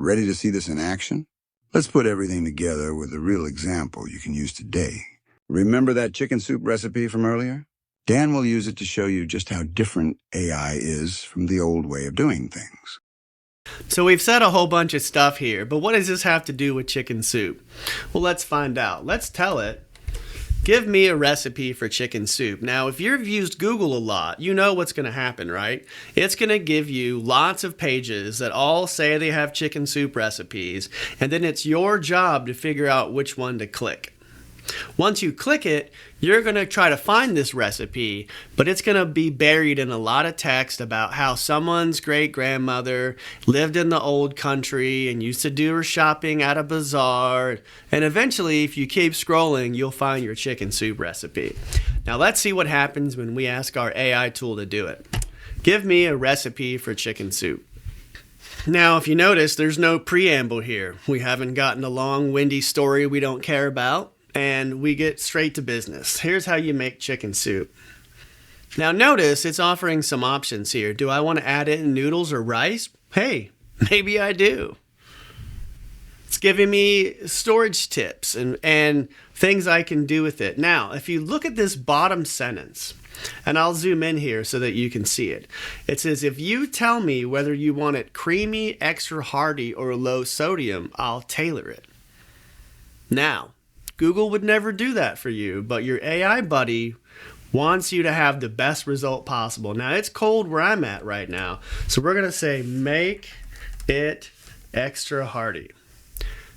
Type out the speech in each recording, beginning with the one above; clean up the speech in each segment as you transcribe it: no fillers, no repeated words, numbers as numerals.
Ready to see this in action? Let's put everything together with a real example you can use today. Remember that chicken soup recipe from earlier? Dan will use it to show you just how different AI is from the old way of doing things. So we've said a whole bunch of stuff here, but what does this have to do with chicken soup? Well, let's find out. Let's tell it, give me a recipe for chicken soup. Now, if you've used Google a lot, you know what's going to happen, right? It's going to give you lots of pages that all say they have chicken soup recipes, and then it's your job to figure out which one to click. Once you click it, you're going to try to find this recipe, but it's going to be buried in a lot of text about how someone's great-grandmother lived in the old country and used to do her shopping at a bazaar. And eventually, if you keep scrolling, you'll find your chicken soup recipe. Now let's see what happens when we ask our AI tool to do it. Give me a recipe for chicken soup. Now, if you notice, there's no preamble here. We haven't gotten a long, windy story we don't care about. And we get straight to business. Here's how you make chicken soup. Now notice it's offering some options here. Do I want to add in noodles or rice? Hey, maybe I do. It's giving me storage tips and things I can do with it. Now, if you look at this bottom sentence, and I'll zoom in here so that you can see it. It says, if you tell me whether you want it creamy, extra hearty, or low sodium, I'll tailor it. Now, Google would never do that for you, but your AI buddy wants you to have the best result possible. Now, it's cold where I'm at right now, so we're going to say make it extra hearty.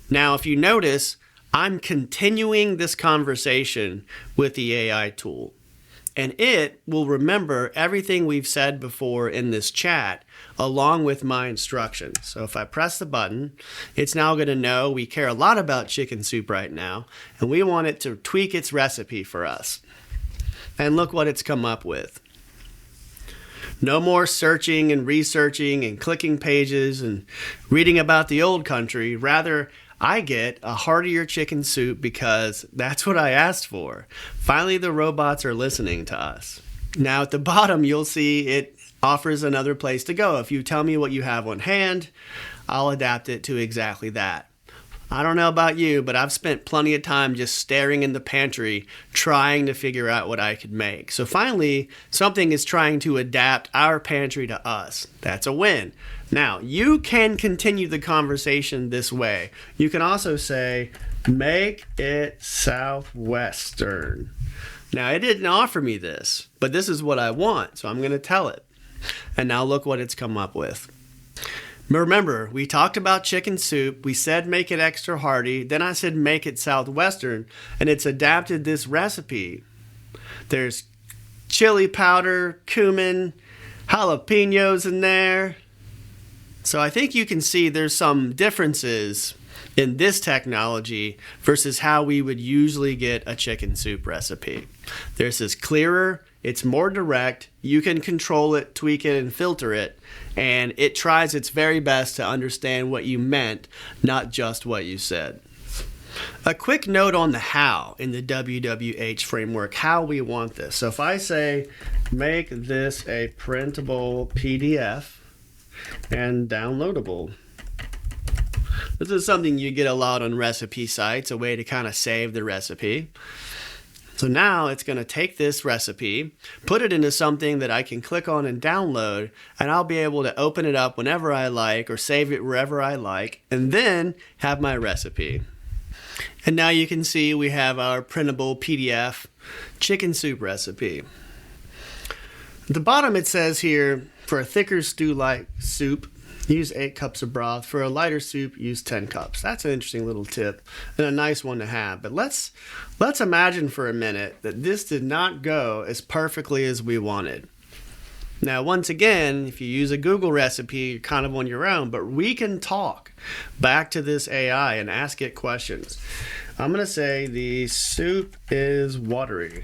Now, if you notice, I'm continuing this conversation with the AI tool, and it will remember everything we've said before in this chat along with my instructions. So if I press the button, it's now going to know we care a lot about chicken soup right now, and we want it to tweak its recipe for us. And look what it's come up with. No more searching and researching and clicking pages and reading about the old country. Rather, I get a heartier chicken soup because that's what I asked for. Finally, the robots are listening to us. Now at the bottom, you'll see it offers another place to go. If you tell me what you have on hand, I'll adapt it to exactly that. I don't know about you, but I've spent plenty of time just staring in the pantry trying to figure out what I could make. So finally, something is trying to adapt our pantry to us. That's a win. Now, you can continue the conversation this way. You can also say, make it Southwestern. Now, it didn't offer me this, but this is what I want, so I'm going to tell it. And now look what it's come up with. Remember, we talked about chicken soup. We said make it extra hearty. Then I said make it Southwestern, and it's adapted this recipe. There's chili powder, cumin, jalapenos in there. So I think you can see there's some differences in this technology versus how we would usually get a chicken soup recipe. This is clearer, it's more direct, you can control it, tweak it, and filter it, and it tries its very best to understand what you meant, not just what you said. A quick note on the how in the WWH framework, how we want this. So if I say, make this a printable PDF and downloadable. This is something you get a lot on recipe sites, a way to kind of save the recipe. So now it's going to take this recipe, put it into something that I can click on and download, and I'll be able to open it up whenever I like or save it wherever I like, and then have my recipe. And now you can see we have our printable PDF chicken soup recipe. At the bottom it says here, for a thicker stew-like soup, use 8 cups of broth. For a lighter soup, use 10 cups. That's an interesting little tip and a nice one to have. But let's imagine for a minute that this did not go as perfectly as we wanted. Now, once again, if you use a Google recipe, you're kind of on your own, but we can talk back to this AI and ask it questions. I'm going to say the soup is watery.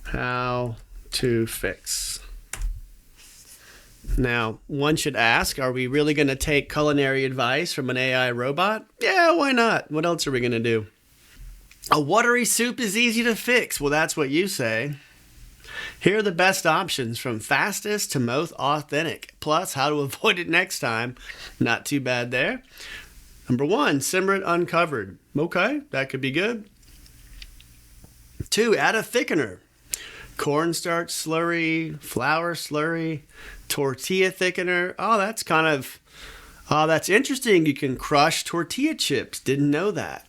How to fix? Now, one should ask, are we really going to take culinary advice from an AI robot? Yeah, why not? What else are we going to do? A watery soup is easy to fix. Well, that's what you say. Here are the best options from fastest to most authentic, plus how to avoid it next time. Not too bad there. Number 1, simmer it uncovered. Okay, that could be good. 2, add a thickener. Cornstarch slurry, flour slurry, tortilla thickener. That's interesting. You can crush tortilla chips. Didn't know that.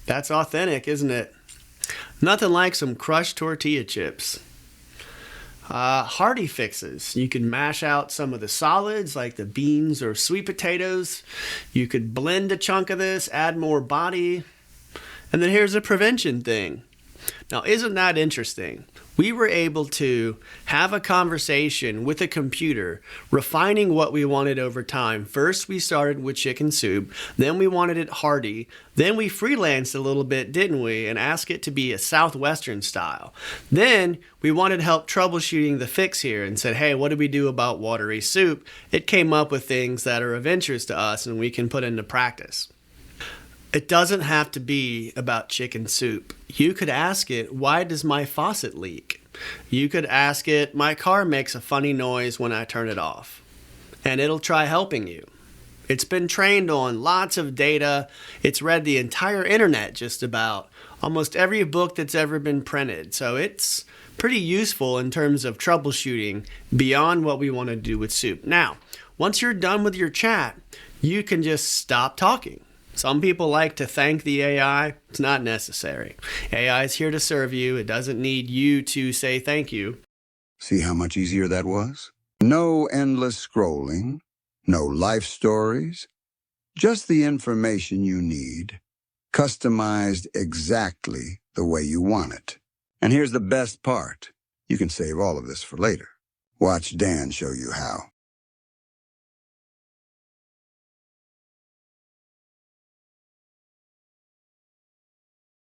That's authentic, isn't it? Nothing like some crushed tortilla chips. Hearty fixes. You can mash out some of the solids like the beans or sweet potatoes. You could blend a chunk of this, add more body. And then here's a prevention thing. Now, isn't that interesting? We were able to have a conversation with a computer, refining what we wanted over time. First, we started with chicken soup. Then we wanted it hearty. Then we freelanced a little bit, didn't we? And asked it to be a Southwestern style. Then we wanted help troubleshooting the fix here and said, hey, what do we do about watery soup? It came up with things that are of interest to us and we can put into practice. It doesn't have to be about chicken soup. You could ask it, why does my faucet leak? You could ask it, my car makes a funny noise when I turn it off. And it'll try helping you. It's been trained on lots of data. It's read the entire internet just about, almost every book that's ever been printed. So it's pretty useful in terms of troubleshooting beyond what we want to do with soup. Now, once you're done with your chat, you can just stop talking. Some people like to thank the AI. It's not necessary. AI is here to serve you. It doesn't need you to say thank you. See how much easier that was? No endless scrolling, no life stories, just the information you need, customized exactly the way you want it. And here's the best part. You can save all of this for later. Watch Dan show you how.